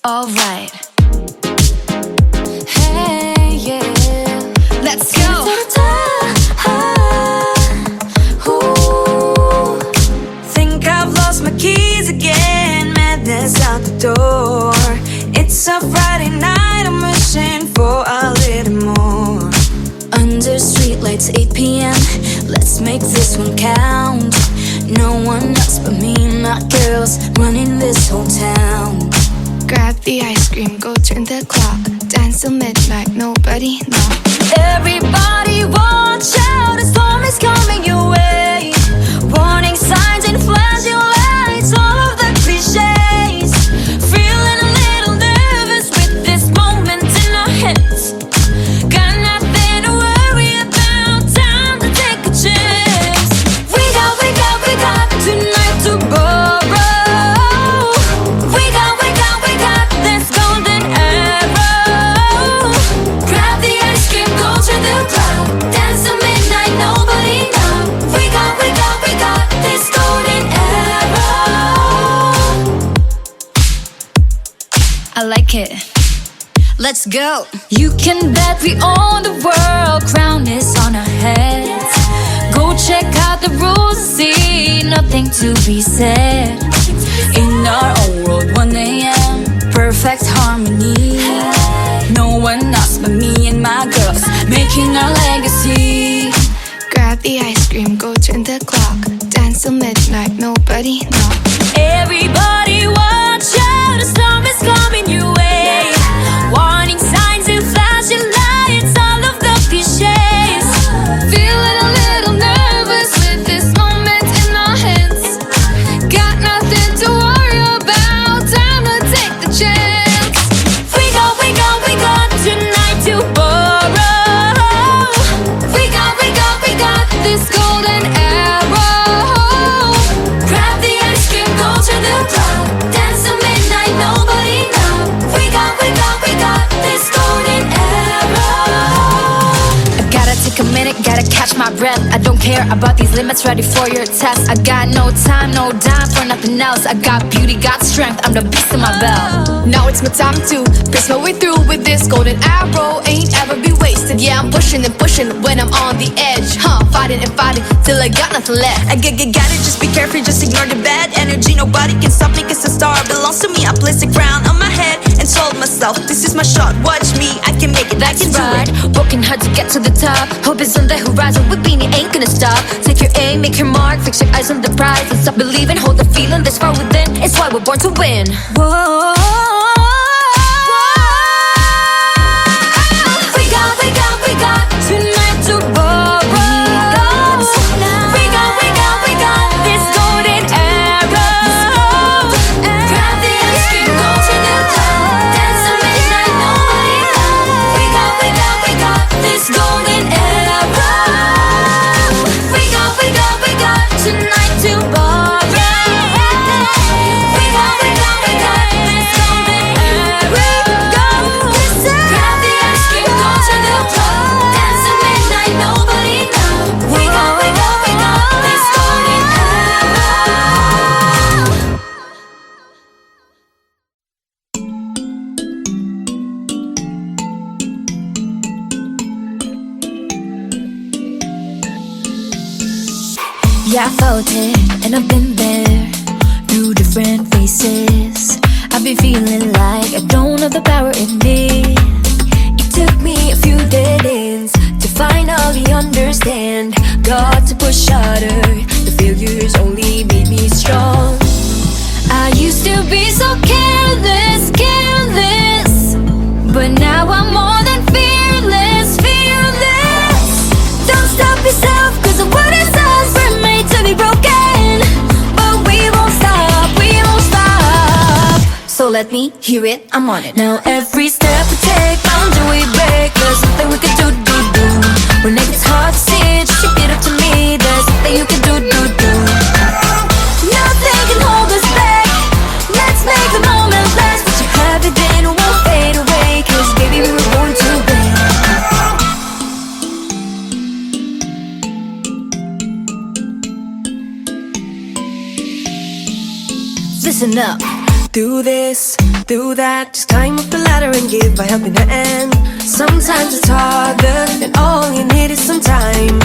Alright. Hey, yeah. Let's go. Ooh. Think I've lost my keys again. Madness out the door. It's a Friday night, I'm wishing for a little more. Under streetlights, 8 p.m. Let's make this one count. No one else but me and my girls running this whole town. Grab the ice cream, go turn the clock. Dance till midnight, nobody knocks. Everybody watch out, a storm is coming your way. Warning signs and flashing lights, all of the cliches. Feeling a little nervous with this moment in our hands. Got nothing to worry about, time to take a chance. We got tonight to borrow. We got this golden arrow. Grab the ice cream, go to the club. Dance till midnight, nobody knows. We got this golden arrow. I like it. Let's go. You can bet we own the world. Crown is on our heads. Go check out the rules and see nothing to be said. In our own world, 1 a.m. Perfect harmony. No one else but me and my girls making our legacy. Grab the ice cream, go turn the clock. Dance till midnight, nobody knocks. Everybody watch out, a storm is coming your way. Warning signs and flashing lights, all of the cliches. Feeling a little nervous with this moment in our hands. Got nothing to worry about, time to take the chance. We got tonight to borrow. We got This golden arrow. grab the ice cream, go to the club. Dance till midnight, nobody knows. We got this golden arrow. I gotta take a minute, gotta catch my breath. I don't care about these limits, ready for your test. I got no time, no dime for nothing else. I got beauty, got strength, I'm the beast in my belt. Now it's my time to press my way through with this golden arrow. Ain't ever be wasted. Yeah, I'm pushing and pushing when I'm on the edge. Fighting and fighting till I got nothing left. I get it, just be careful, just ignore the bad energy. Nobody can stop me, cause the star belongs to me. I placed a crown on my head and told myself, this is my shot, watch me, I can make it, I can do Right, it. working hard to get to the top. Hope is on the horizon, with being ain't gonna stop. Take your aim, make your mark, fix your eyes on the prize. And stop believing, hold the feeling that's far within. It's why we're born to win. Whoa. We got tonight to borrow. We got this golden arrow. Grab the ice cream, go to the club. Dance till midnight, nobody knows. We got this golden arrow. We got tonight to borrow. We got this golden arrow. Grab the ice cream, go to the club. Dance till midnight, nobody knows. We got this golden arrow. Yeah, I felt it, and I've been there through different faces. I've been feeling like I don't have the power in me. It took me a few dead ends to finally understand. Got to push harder, the failures only made me strong. I used to be so careless, but now I'm more than fearless. Don't stop yourself, cause the world is us, we're made to be broken. But we won't stop. So let me hear it, I'm on it. Now every step we take, boundary we break. There's nothing we can do. When it gets hard to see, just take it up to me. There's nothing you can do. Nothing can hold us back. Let's make the moment last. What you have it then won't fade away. Cause baby we were born to win. Listen up. Do this, do that, just climb up the ladder and give a helping hand. Sometimes it's harder, and all you need is some time.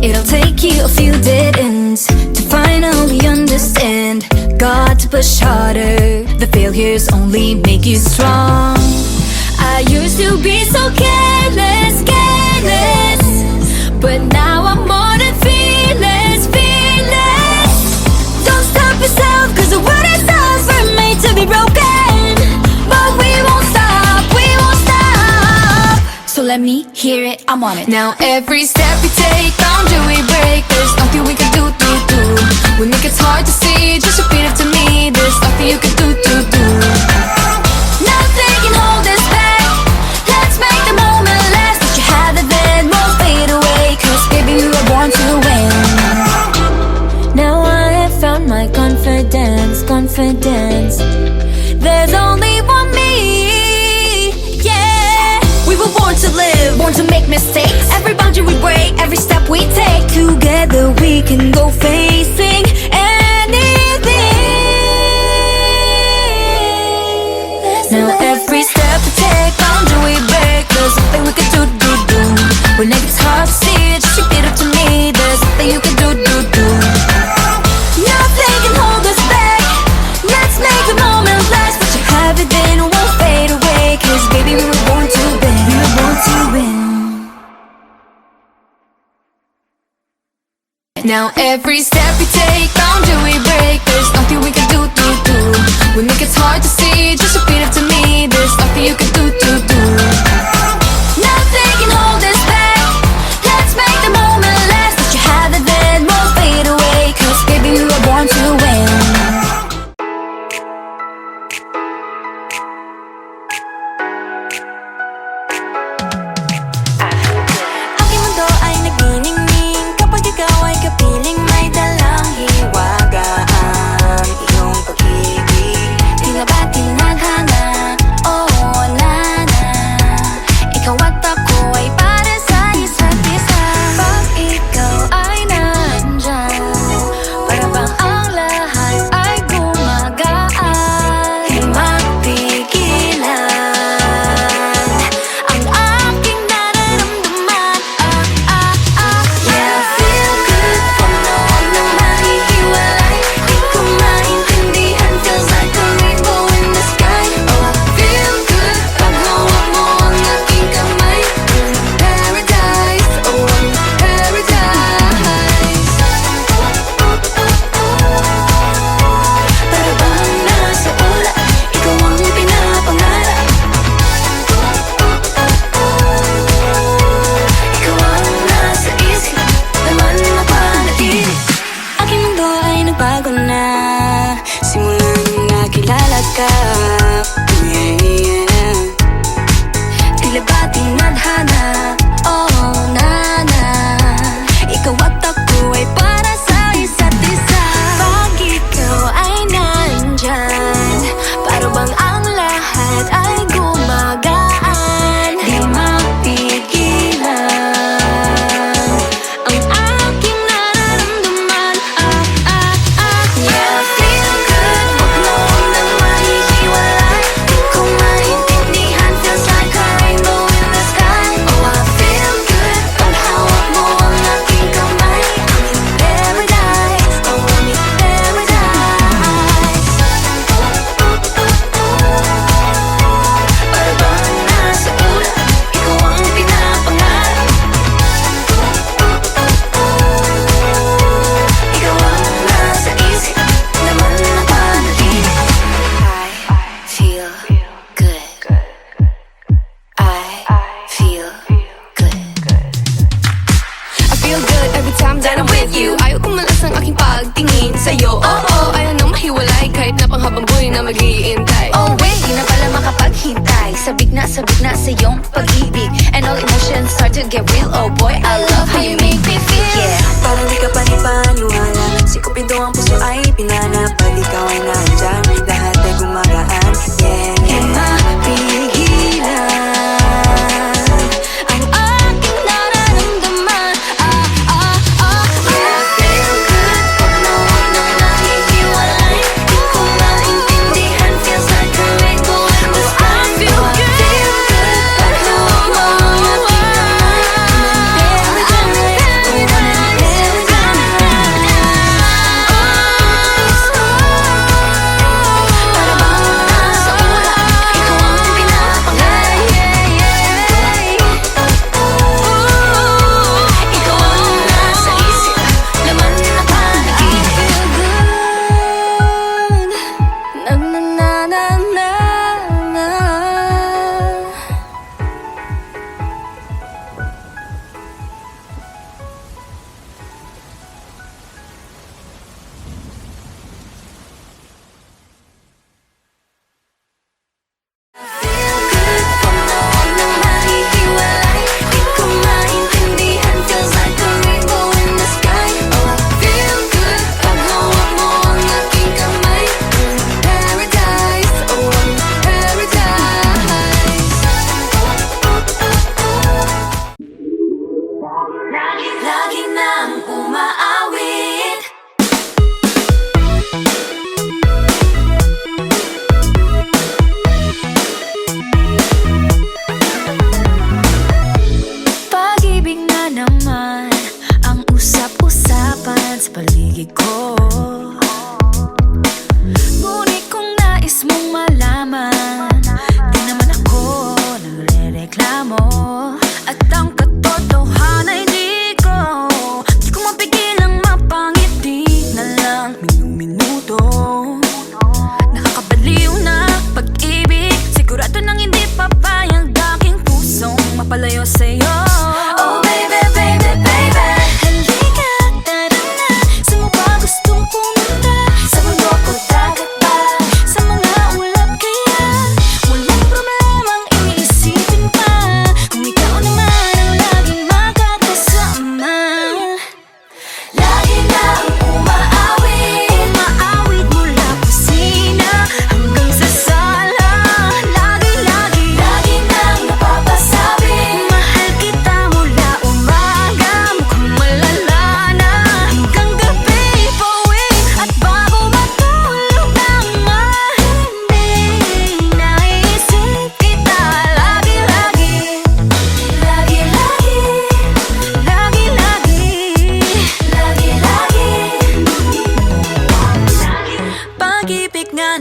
It'll take you a few dead ends to finally understand. Got to push harder, the failures only make you strong. I used to be so careless, careless, but now I'm more than fearless, fearless. Don't stop yourself, cause the world is over, made to be broken. But we won't stop, we won't stop. So let me hear it, I'm on it. Now every step we take, boundary we break. There's nothing we can do. When it gets hard to see, just repeat it to me. There's nothing you can do. Nothing can hold us back. Let's make the moment last. Let you have it, then won't fade away. Cause baby, we were born to win. Now I have found my confidence, confidence. There's only one me, yeah. We were born to live, Born to make mistakes. Every boundary we break, every step we take. Together we can go facing anything. Now every step we take, boundary we break. There's nothing we can do. When it gets hard to see, just repeat it to me. There's nothing you can do. Nothing can hold us back. Let's make the moment last. Let you have it, then it won't fade away. Cause baby, we were born to win. We were born to win. Now every step we take, boundary we break. There's nothing we can do. When it gets hard to see, just repeat it to me. There's nothing you can do. Nothing can hold us back. Let's make the moment last. Let you have it, then won't fade away. Cause baby, we were born to win. aking mundo ay nagniningning. Kapag ikaw ay kapiling, may dalang hiwaga ang iyong pag-ibig. Di nga ba tinadhana? Oo, nana. Ikaw at ako ay para sa isa't isa. Pag ikaw ay nandyan, para bang ang lahat ay gumagaan. Di mapigilan Ang aking nararamdaman, Yeah, feel good pag noon nang mahihiwalay. Di ko maintindihan, feels like a rainbow in the sky. Oh, I feel good pag hawak mo ang aking kamay. Paradise, oh, paradise. Para bang nasa ulap, ikaw ang pinapangarap. Ikaw ang nasa isip, laman na panaginip. Aking mundo ay nagbago na simula nung nakilala ka. Yeah. tila ba tinadhana? Oo, nana. Ikaw at ako ay para sa isa't isa. Pag ikaw ay nandyan, para bang ang lahat ay gumagaan. Di mapigilan ang aking nararamdaman. Yeah, feel good pag noon nang mahihiwalay. Di ko maintindihan, feels like a rainbow in the sky. Oh, I feel good pag hawak mo ang aking kamay. I'm in paradise, oh, I'm in paradise. Para bang nasa ulap, ikaw ang pinapangarap. Ikaw ang nasa isip, laman na panaginip. I feel good. I feel good. I feel good every time that I'm with you. Ayaw kong malas ang aking pagtingin sa'yo. Oo, ayaw nang mahiwalay kahit na panghabang buhay na mag-iintay. Oh wait, di na pala makapaghintay. Sabik na sa iyong pag-ibig. And all emotions start to get real. Oh boy, I love how you make me feel. Yeah, parang di ka panipaniwala. Sikupin to ang puso ay pinanap. Pag ikaw ay nandyan, lahat ay gumagaan. Yeah, Di mapigilan ang aking nararamdaman. Yeah, feel good pag noon nang nahihiwalay. Di ko maintindihan,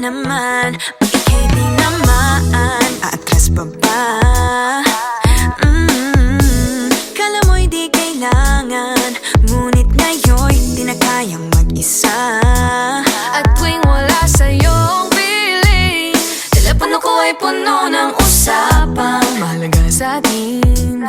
naman, ika'y di naman aatras pa ba? Kala mo'y di kailangan, ngunit ngayon'y di na kayang mag-isa. At tuwing wala sa'yong piling, telepono ko ay puno ng usapang mahalaga sa atin.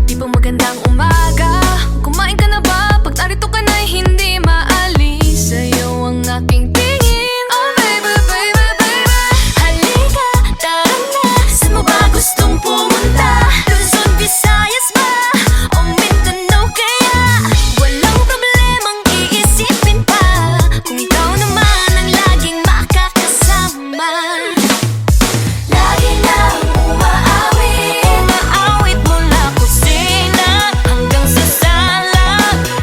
Di ba magandang umaga? Kumain ka na ba? Pag narito ka na'y hindi maalis sa'yo ang aking tingin. Oh baby, baby, baby, Halika, tara na, saan mo ba gustong pumunta? Luzon, Visayas ba? O Mindanao kaya? Walang problemang iisipin pa, kung ikaw naman ang laging makakasama. Lagi nang umaawit, umaawit mula kusina hanggang sa sala.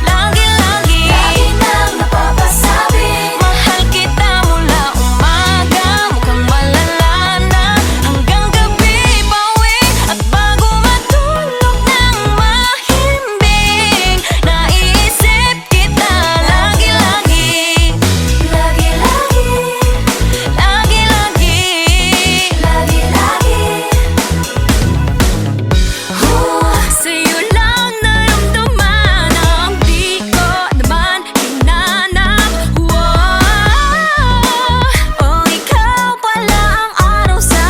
Lagi-lagi, lagi nang napapasabi, mahal kita mula umaga, mukhang malala na hanggang gabi. Pauwi at bago matulog ng mahimbing, naiisip kita lagi-lagi, lagi-lagi, lagi-lagi, lagi-lagi. Sa'yo lang naramdaman ang di ko naman hinanap. Oh, ikaw pala ang araw sa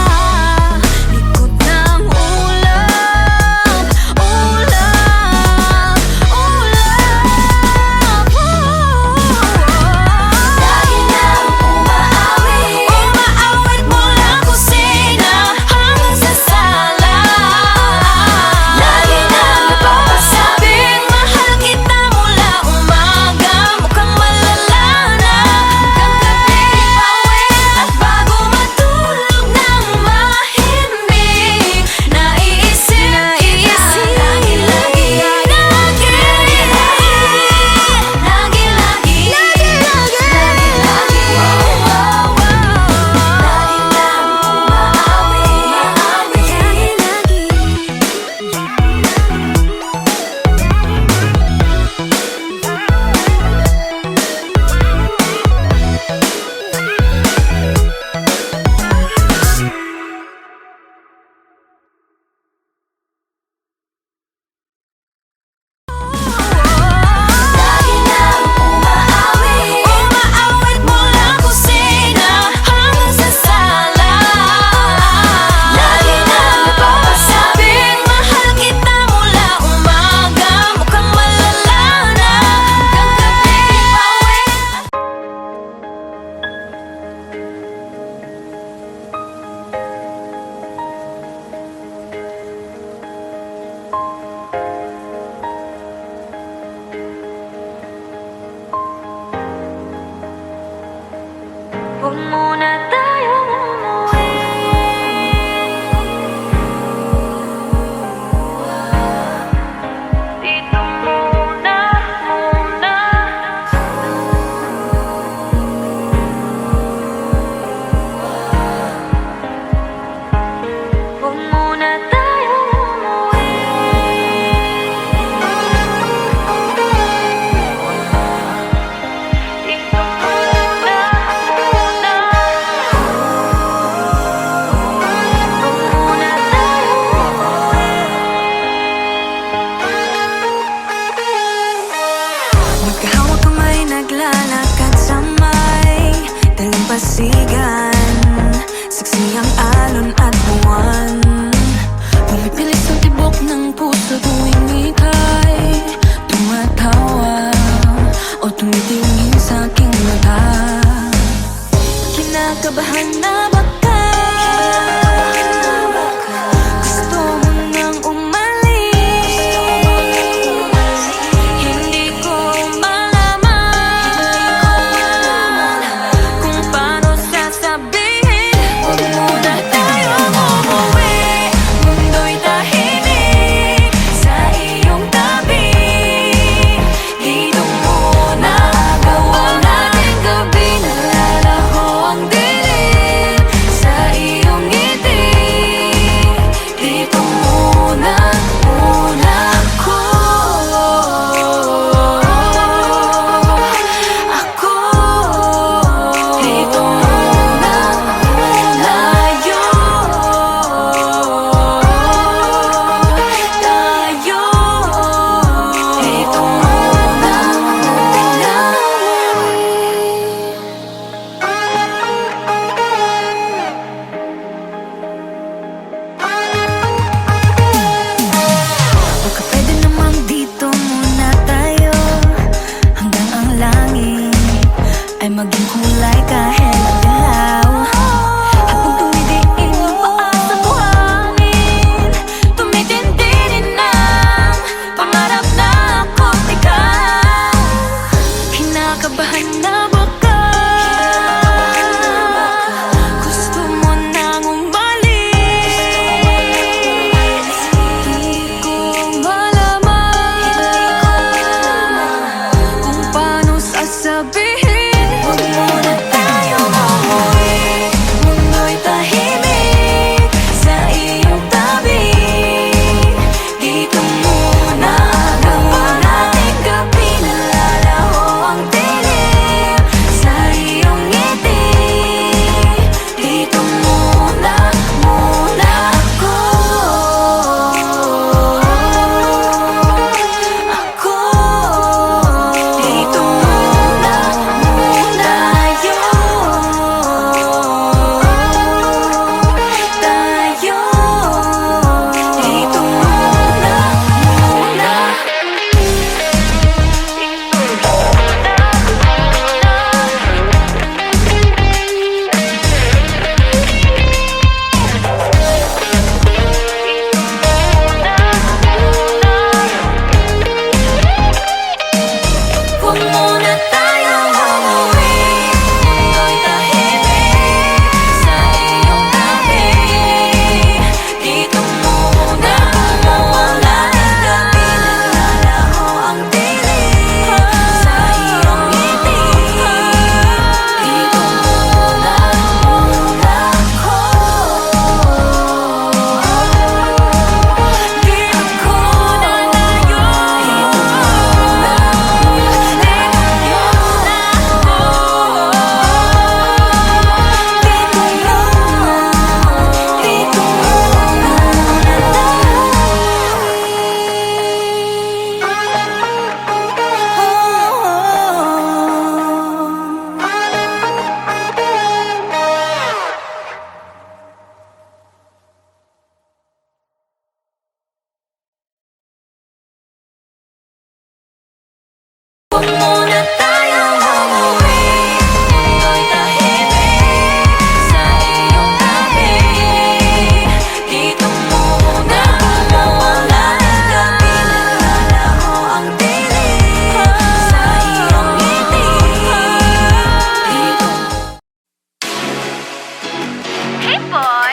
likod ng ulap, ulap, ulap. Lagi nang umaawit, umaawit mula kusina hanggang sa sala. Lagi nang napapasabing mahal kita mula umaga, mukhang malala na hanggang gabi. Pauwi at bago matulog ng mahimbing, naiisip kita lagi-lagi, lagi-lagi, lagi-lagi, lagi-lagi. Lagi nang umaawit, umaawit mula kusina hanggang sa sala. Lagi nang napapasabing mahal kita mula umaga, mukhang malala na hanggang gabi. Pauwi. Huwag muna tayong umuwi. Dito muna, muna. Huwag muna tayong umuwi. Dito muna, muna. Huwag muna tayong umuwi. Magkahawak kamay, naglalakad sa may dalampasigan. Saksi ang alon at buwan, pumipilit sa tibok ng puso tuwing ika'y tumatawa o tumitingin sa aking mata. Kinakabahan na baka gusto mo nang umalis. Hindi ko malaman kung paano sasabihin. Huwag muna tayong umuwi, mundo'y tahimik sa iyong tabi. Dito muna, gawa natin gabi, nalalaho ang dilim. like a halaw. Habang tumidiin ang paa sa buhangin, tumitindi rin ang pangarap na ako't ikaw. Kinakabahan na baka gusto mo nang umalis. Di ko malaman kung paano sasabihin. Huwag muna tayong umuwi, mundo'y tahimik sa iyong tabi. Dito muna habang ating gabi nalalaho ang dilim sa iyong ngiti. Dito muna ako. Dito muna tayo. Dito muna. Huwag muna tayong umuwi, mundo'y tahimik sa iyong tabi. Dito muna ang gabi nalalaho ang dilim sa iyong ngiti. Dito muna ako. Dito muna tayo. Huwag muna tayong umuwi, mundo'y tahimik sa iyong tabi. Dito muna ang gabi nalalaho ang dilim sa iyong ngiti. Hey boy!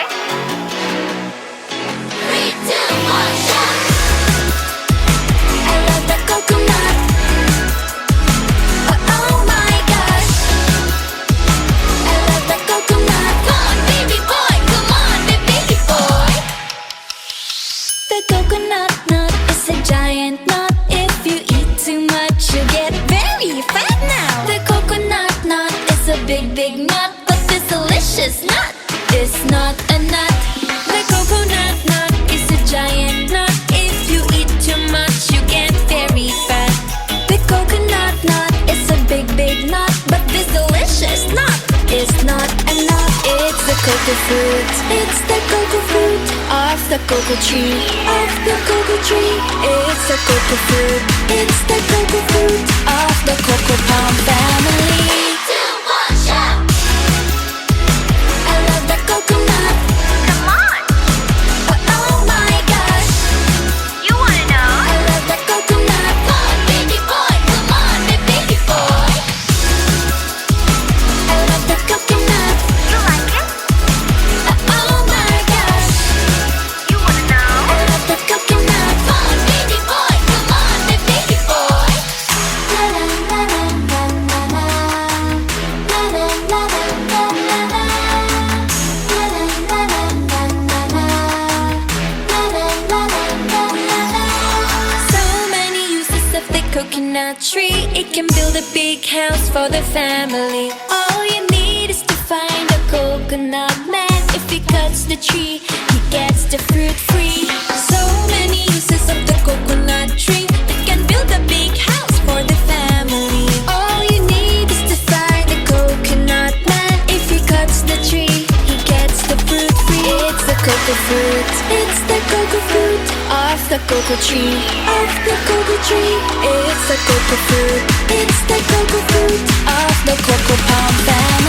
3, 2, 1, shot! I love the coconut. Oh my gosh, I love the coconut. Come on, baby boy, come on, baby boy. The coconut nut is a giant nut. If you eat too much, you get very fat now. The coconut nut is a big, big nut, but this delicious nut is not a nut. The coconut nut is a giant nut. If you eat too much, you get very fat. The coconut nut is a big, big nut, but this delicious nut is not a nut. It's the cocoa fruit. It's the cocoa fruit of the cocoa tree. Of the cocoa tree. It's the cocoa fruit. It's the cocoa fruit of the cocoa palm family. 2, 1, shout! I love the coconut. Come on! Oh my gosh! You wanna know? I love the coconut. Come on, baby boy! Come on, baby boy! I love the coconut. You like it? Oh my gosh! You wanna know? I love the coconut. Come on, baby boy! Come on, baby boy! La la la la la la la. La la la la la la la. La la la la la la la. La la la la la la. So many uses of the coconut tree. It can build a big house for the family. All you need is to find a coconut man. If he cuts the tree, he gets the fruit free. So many uses of the coconut tree. It can build a big house for the family. All you need is to find a coconut man. If he cuts the tree, he gets the fruit free. It's the cocoa fruit. It's the cocoa fruit of the cocoa tree of the cocoa tree. It's the cocoa fruit. It's the cocoa fruit of the cocoa palm family.